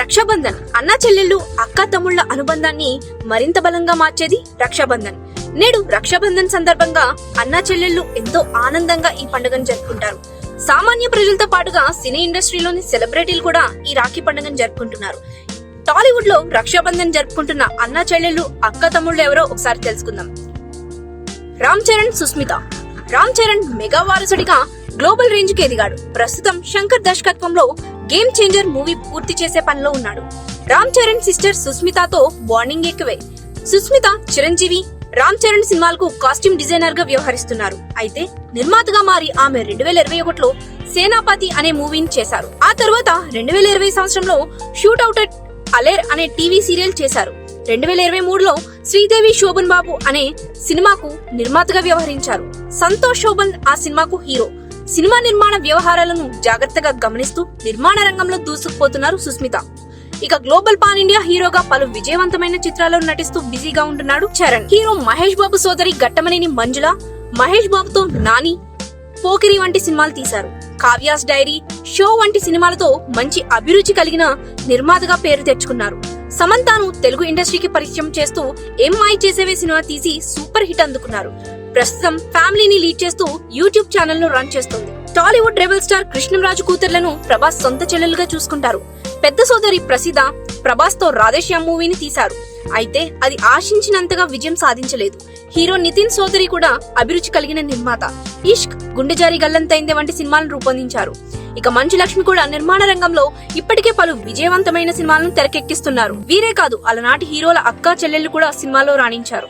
రక్షాబంధన్ అన్నా చెల్లెళ్ళు అక్క తమ్ముళ్ల అనుబంధాన్ని మరింత బలంగా మార్చేది రక్షాబంధన్. నేడు రక్షాబంధన్ సందర్భంగా అన్నా చెల్లెళ్ళు ఎంతో ఆనందంగా ఈ పండుగను జరుపుకుంటారు. సామాన్య ప్రజలతో పాటుగా సినీ ఇండస్ట్రీలోని సెలబ్రిటీలు కూడా ఈ రాఖీ పండుగను జరుపుకుంటున్నారు. టాలీవుడ్ లో రక్షాబంధన్ జరుపుకుంటున్న అన్నా చెల్లెళ్ళు అక్క తమ్ముళ్ళు ఎవరో ఒకసారి తెలుసుకుందాం. రామ్ చరణ్, సుస్మిత. రామ్ చరణ్ మెగా వారసుడిగా గ్లోబల్ రేంజ్ కి ఎదిగాడు. ప్రస్తుతం శంకర్ దర్శకత్వంలో గేమ్ చేంజర్ మూవీ పూర్తి చేసే పనిలో ఉన్నాడు. రామ్ చరణ్ సిస్టర్ సుస్మితతో బాండింగ్ ఎక్కువే. సుస్మిత చిరంజీవి, రామ్ చరణ్ సినిమాలకు కాస్ట్యూమ్ డిజైనర్ గా వ్యవహరిస్తున్నారు. అయితే నిర్మాతగా మారి ఆమె 2021లో సేనాపతి అనే మూవీని చేశారు. ఆ తర్వాత 2020 సంవత్సరంలో షూట్ అవుట్ అట్ అలేర్ అనే టీవీ సీరియల్ చేశారు. 2023లో శ్రీదేవి శోభన్ బాబు అనే సినిమాకు నిర్మాతగా వ్యవహరించారు. సంతోష్ శోభన్ ఆ సినిమాకు హీరో. సినిమా నిర్మాణ వ్యవహారాలను జాగ్రత్తగా గమనిస్తూ నిర్మాణ రంగంలో దూసుకుపోతున్నారు సుస్మిత. ఇక గ్లోబల్ పాన్ ఇండియా హీరోగా పలు విజయవంతమైన చిత్రాల్లో నటిస్తూ బిజీగా ఉంటున్నాడు చరణ్. హీరో మహేష్ బాబు సోదరి ఘట్టమనేని మంజుల మహేష్ బాబుతో నాని, పోకిరి వంటి సినిమాలు తీశారు. కావ్యాస్ డైరీ, షో వంటి సినిమాలతో మంచి అభిరుచి కలిగిన నిర్మాతగా పేరు తెచ్చుకున్నారు. సమంతను తెలుగు ఇండస్ట్రీకి పరిచయం చేస్తూ ఎంఐ చేసేవే సినిమా తీసి సూపర్ హిట్ అందుకున్నారు. ప్రస్తుతం ఫ్యామిలీని లీడ్ చేస్తూ యూట్యూబ్ ఛానల్ ను రన్ చేస్తుంది. టాలీవుడ్ రెబల్ స్టార్ కృష్ణంరాజు కూతుర్లను ప్రభాస్ సొంత చెల్లెలుగా చూసుకుంటారు. పెద్ద సోదరి ప్రసిద్ధ ప్రభాస్ తో రాధేశ్యామ్ మూవీని తీశారు. అయితే అది ఆశించినంతగా విజయం సాధించలేదు. హీరో నితిన్ సోదరి కూడా అభిరుచి కలిగిన నిర్మాత. ఇష్క్, గుండెజారి గల్లంతైందే వంటి సినిమాలను రూపొందించారు. ఇక మంచు లక్ష్మి కూడా నిర్మాణ రంగంలో ఇప్పటికే పలు విజయవంతమైన సినిమాలను తెరకెక్కిస్తున్నారు. వీరే కాదు, అలనాటి హీరోల అక్కా చెల్లెళ్లు కూడా సినిమాలో రాణించారు.